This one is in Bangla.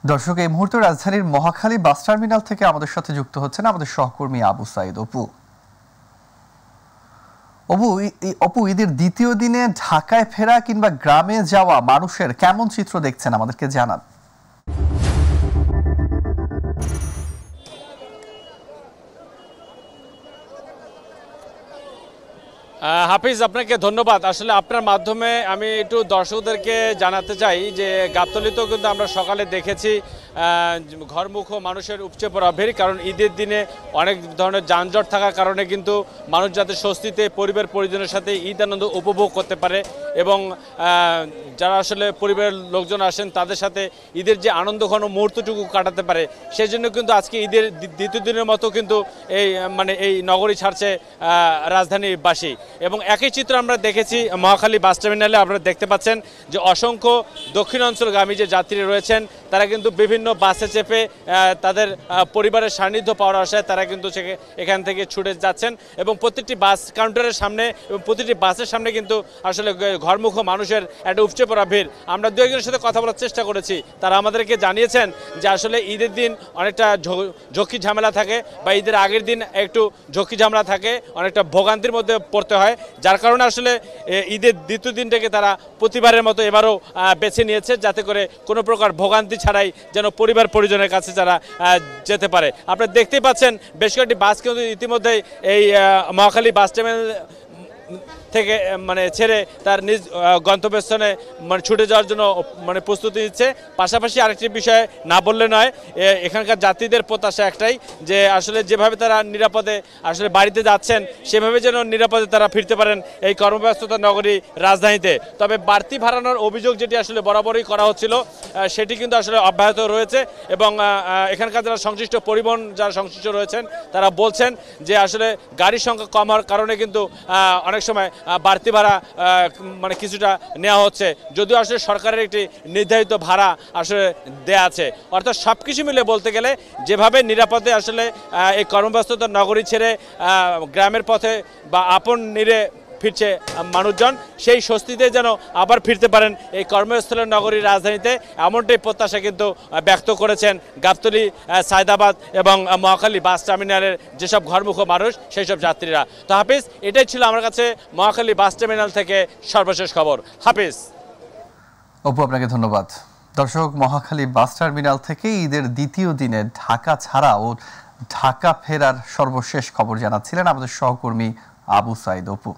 দর্শক, এই মুহূর্তে রাজধানীর মহাখালী বাস টার্মিনাল থেকে আমাদের সাথে যুক্ত হচ্ছেন আমাদের সহকর্মী আবু সাইদ। অপু, ঈদের দ্বিতীয় দিনে ঢাকায় ফেরা কিংবা গ্রামে যাওয়া মানুষের কেমন চিত্র দেখছেন আমাদেরকে জানান। হাফিজ, আপনাকে ধন্যবাদ। আসলে আপনার মাধ্যমে আমি একটু দর্শকদেরকে জানাতে চাই যে গাবতলীতেও কিন্তু আমরা সকালে দেখেছি ঘরমুখ মানুষের উপচে পড়া ভিড়, কারণ ঈদের দিনে অনেক ধরনের যানজট থাকার কারণে কিন্তু মানুষ যাতে স্বস্তিতে পরিবার পরিজনের সাথে ঈদ আনন্দ উপভোগ করতে পারে এবং যারা আসলে পরিবারের লোকজন আসেন তাদের সাথে ঈদের যে আনন্দ ঘন মুহূর্তটুকু কাটাতে পারে, সেই জন্য কিন্তু আজকে ঈদের দ্বিতীয় দিনের মতো কিন্তু এই নগরী ছাড়ছে রাজধানীবাসী। এবং একই চিত্র আমরা দেখেছি মহাখালী বাস টার্মিনালে। আপনারা দেখতে পাচ্ছেন যে অসংখ্য দক্ষিণাঞ্চলগামী যে যাত্রী রয়েছেন তারা কিন্তু বিভিন্ন বাসে চেপে তাদের পরিবারের সান্নিধ্য পাওয়ার আশায় তারা কিন্তু এখান থেকে ছুটে যাচ্ছেন এবং প্রত্যেকটি বাস কাউন্টারের সামনে এবং প্রতিটি বাসের সামনে কিন্তু আসলে ঘরমুখ মানুষের একটা উপচে পড়া ভিড়। আমরা দু একজনের সাথে কথা বলার চেষ্টা করেছি, তারা আমাদেরকে জানিয়েছেন যে আসলে ঈদের দিন অনেকটা ঝক্কি ঝামেলা থাকে বা ঈদের আগের দিন একটু ঝক্কি ঝামেলা থাকে, অনেকটা ভোগান্তির মধ্যে পড়তে হয়, যার কারণে আসলে ঈদের দ্বিতীয় দিনটাকে তারা প্রতিবারের মতো এবারও বেছে নিয়েছে, যাতে করে কোনো প্রকার ভোগান্তি ছাড়াই যেন পরিবার পরিজনের কাছে যারা যেতে পারে। আপনারা দেখতেই পাচ্ছেন বেশ কয়েকটি বাস কিন্তু ইতিমধ্যেই এই মহাখালী বাস টার্মিনাল থেকে ছেড়ে তার নিজ গন্তব্যস্থানে ছুটে যাওয়ার জন্য প্রস্তুতি নিচ্ছে। পাশাপাশি আরেকটি বিষয় না বললে নয়, এখানকার যাত্রীদের প্রত্যাশা একটাই যে আসলে যেভাবে তারা নিরাপদে আসলে বাড়িতে যাচ্ছেন সেভাবে যেন নিরাপদে তারা ফিরতে পারেন এই কর্মব্যস্ততা নগরী রাজধানীতে। তবে বাড়তি ভাড়ানোর অভিযোগ যেটি আসলে বরাবরই করা হচ্ছিল সেটি কিন্তু আসলে অব্যাহত রয়েছে এবং এখানকার যারা সংশ্লিষ্ট পরিবহন যারা সংশ্লিষ্ট রয়েছেন তারা বলছেন যে আসলে গাড়ির সংখ্যা কম হওয়ার কারণে কিন্তু অনেক সময় বাড়তি ভাড়া কিছুটা নেওয়া হচ্ছে, যদিও আসলে সরকারের একটি নির্ধারিত ভাড়া আসলে দেয়া আছে। অর্থাৎ সব কিছু মিলে বলতে গেলে যেভাবে নিরাপদে আসলে এই কর্মব্যস্ততা নগরী ছেড়ে গ্রামের পথে বা আপন নিরে ফিরছে মানুষজন, সেই স্বস্তিতে যেন আবার ফিরতে পারেন এই কর্মস্থলের নগরী রাজধানীতে, এমনটাই প্রত্যাশা কিন্তু ব্যক্ত করেছেন গাবতলী, সায়দাবাদ এবং মহাখালী বাস টার্মিনালের যেসব ঘরমুখ মানুষ সেই সব যাত্রীরা। তো হাফিজ, এটাই ছিল আমার কাছে মহাখালী বাস টার্মিনাল থেকে সর্বশেষ খবর। হাফিজ। অপু, আপনাকে ধন্যবাদ। দর্শক, মহাখালী বাস টার্মিনাল থেকে ঈদের দ্বিতীয় দিনে ঢাকা ছাড়া ও ঢাকা ফেরার সর্বশেষ খবর জানাচ্ছিলেন আমাদের সহকর্মী আবু সাইদ। অপু।